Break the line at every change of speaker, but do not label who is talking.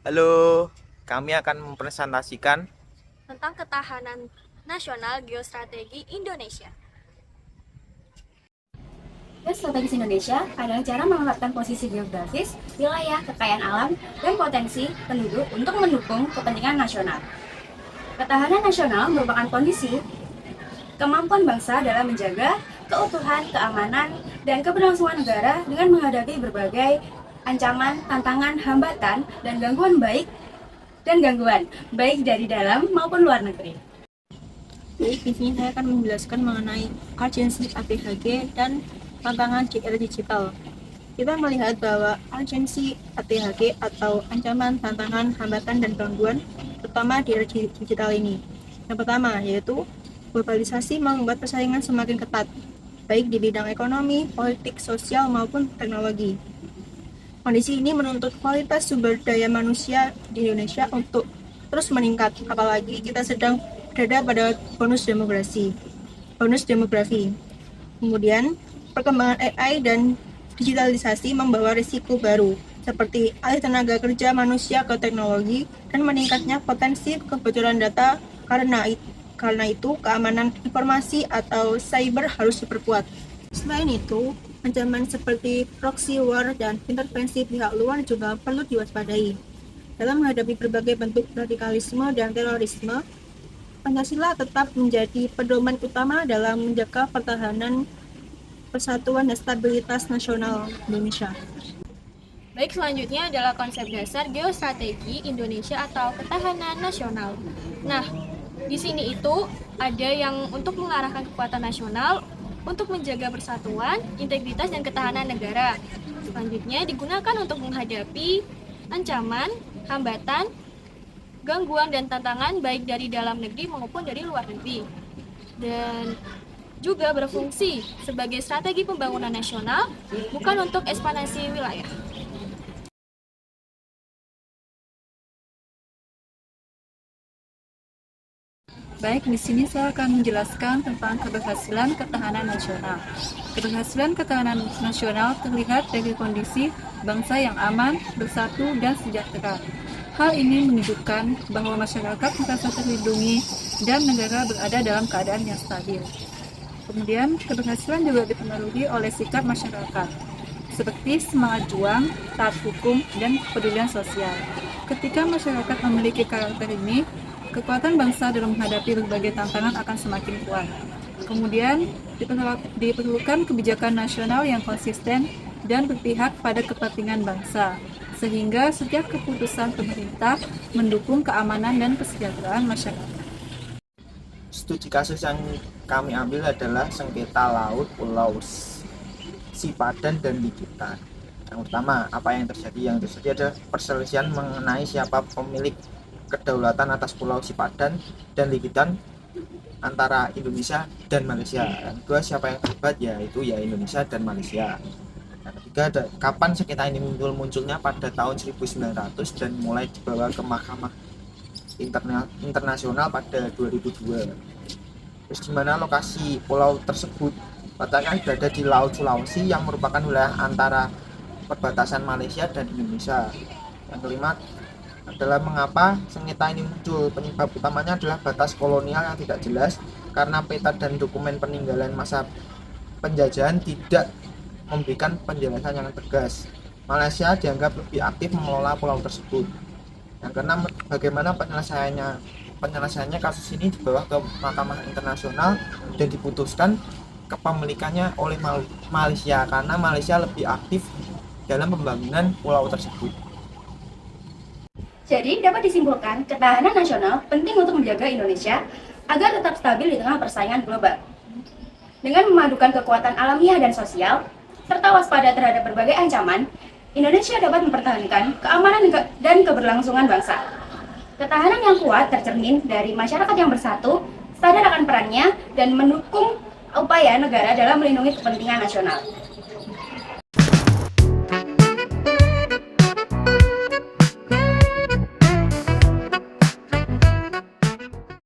Halo, kami akan mempresentasikan
tentang ketahanan nasional geostrategi Indonesia.
Strategis Indonesia adalah cara menempatkan posisi geografis, wilayah, kekayaan alam, dan potensi penduduk untuk mendukung kepentingan nasional. Ketahanan nasional merupakan kondisi kemampuan bangsa dalam menjaga keutuhan, keamanan, dan keberlangsungan negara dengan menghadapi berbagai ancaman, tantangan, hambatan, dan gangguan baik dari dalam maupun luar negeri.
Di sini saya akan menjelaskan mengenai urgensi ATHG dan tantangan era digital. Kita melihat bahwa urgensi ATHG atau ancaman, tantangan, hambatan, dan gangguan terutama di era digital ini. Yang pertama yaitu globalisasi membuat persaingan semakin ketat, baik di bidang ekonomi, politik, sosial, maupun teknologi. Kondisi ini menuntut kualitas sumber daya manusia di Indonesia untuk terus meningkat, apalagi kita sedang berada pada bonus demografi. Kemudian, perkembangan AI dan digitalisasi membawa risiko baru, seperti alih tenaga kerja manusia ke teknologi dan meningkatnya potensi kebocoran data. Karena itu, keamanan informasi atau cyber harus diperkuat. Selain itu, ancaman seperti proxy war dan intervensi pihak luar juga perlu diwaspadai. Dalam menghadapi berbagai bentuk radikalisme dan terorisme, Pancasila tetap menjadi pedoman utama dalam menjaga pertahanan, persatuan, dan stabilitas nasional Indonesia.
Baik, selanjutnya adalah konsep dasar geostrategi Indonesia atau ketahanan nasional. Nah, di sini itu ada yang untuk mengarahkan kekuatan nasional untuk menjaga persatuan, integritas, dan ketahanan negara. Selanjutnya digunakan untuk menghadapi ancaman, hambatan, gangguan, dan tantangan baik dari dalam negeri maupun dari luar negeri. Dan juga berfungsi sebagai strategi pembangunan nasional, bukan untuk ekspansi wilayah.
Baik, di sini saya akan menjelaskan tentang keberhasilan ketahanan nasional. Keberhasilan ketahanan nasional terlihat dari kondisi bangsa yang aman, bersatu, dan sejahtera. Hal ini menunjukkan bahwa masyarakat merasa terlindungi dan negara berada dalam keadaan yang stabil. Kemudian, keberhasilan juga dipengaruhi oleh sikap masyarakat, seperti semangat juang, taat hukum, dan kepedulian sosial. Ketika masyarakat memiliki karakter ini, kekuatan bangsa dalam menghadapi berbagai tantangan akan semakin kuat. Kemudian, diperlukan kebijakan nasional yang konsisten dan berpihak pada kepentingan bangsa, sehingga setiap keputusan pemerintah mendukung keamanan dan kesejahteraan masyarakat.
studi kasus yang kami ambil adalah sengketa laut Pulau Sipadan dan Likitan. Yang pertama, apa yang terjadi? Yang terjadi adalah perselisihan mengenai siapa pemilik kedaulatan atas Pulau Sipadan dan Likitan antara Indonesia dan Malaysia. Yang kedua, siapa yang terlibat? Yaitu Indonesia dan Malaysia. Yang ketiga, kapan sengketa ini munculnya pada tahun 1900 dan mulai dibawa ke Mahkamah Internasional pada 2002. Terus di mana lokasi pulau tersebut? Letaknya berada di Laut Sulawesi yang merupakan wilayah antara perbatasan Malaysia dan Indonesia. Yang kelima adalah mengapa sengketa ini muncul. Penyebab utamanya adalah batas kolonial yang tidak jelas karena peta dan dokumen peninggalan masa penjajahan tidak memberikan penjelasan yang tegas. Malaysia dianggap lebih aktif mengelola pulau tersebut. Yang keenam, bagaimana penyelesaiannya kasus ini dibawa ke Mahkamah Internasional dan diputuskan kepemilikannya oleh Malaysia karena Malaysia lebih aktif dalam pembangunan pulau tersebut.
Jadi, dapat disimpulkan, ketahanan nasional penting untuk menjaga Indonesia agar tetap stabil di tengah persaingan global. Dengan memadukan kekuatan alamiah dan sosial, serta waspada terhadap berbagai ancaman, Indonesia dapat mempertahankan keamanan dan keberlangsungan bangsa. Ketahanan yang kuat tercermin dari masyarakat yang bersatu, sadar akan perannya, dan mendukung upaya negara dalam melindungi kepentingan nasional.